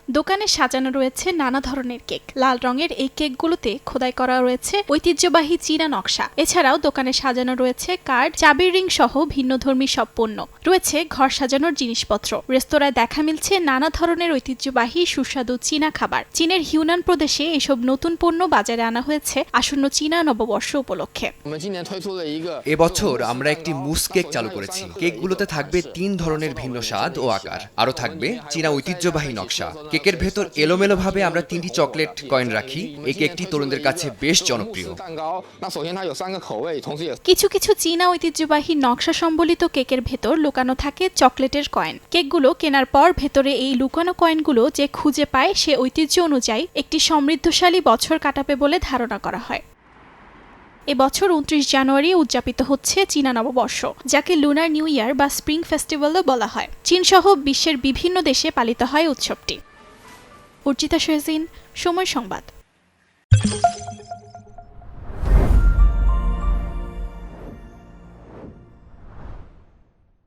দোকানে সাজানো রয়েছে নানা ধরনের কেক। লাল রঙের এই কেকগুলোতে খোদাই করা রয়েছে ঐতিহ্যবাহী চীনা নকশা। এছাড়াও দোকানে সাজানো রয়েছে কার্ড, চাবির রিং সহ ভিন্নধর্মী সব পণ্য। রয়েছে ঘর সাজানোর জিনিসপত্র। রেস্তোরাঁয় দেখা মিলছে নানা ধরনের ঐতিহ্যবাহী সুস্বাদু চীনা খাবার। চীনের হিউনান প্রদেশে এসব নতুন পণ্য বাজারে আনা হয়েছে আসন্ন চীনা নববর্ষ উপলক্ষে। এবছর আমরা একটি মুস কেক চালু করেছি। কেকগুলোতে থাকবে 3 ধরনের ভিন্ন স্বাদ ও আকার। আরও থাকবে চীনা ঐতিহ্যবাহী নকশা। কেকের ভেতর এলোমেলো ভাবে আমরা 3টি চকলেট কয়েন রাখি। এই কেকটি তরুণদের কাছে বেশ জনপ্রিয়। কিছু কিছু চীনা ঐতিহ্যবাহী নকশা সম্বলিত কেকের ভেতর লুকানো থাকে চকলেটের কয়েন। কেকগুলো কেনার পর ভেতরে এই লুকানো কয়েনগুলো যে খুঁজে পায় সে ঐতিহ্য অনুযায়ী একটি সমৃদ্ধশালী বছর কাটাবে বলে ধারণা করা হয়। এবছর 29 জানুয়ারি উদযাপিত হচ্ছে চীনা নববর্ষ, যাকে লুনার নিউ ইয়ার বা স্প্রিং ফেস্টিভ্যালও বলা হয়। চীনসহ বিশ্বের বিভিন্ন দেশে পালিত হয় উৎসবটি। অর্চিতা শাহজিন, সময় সংবাদ।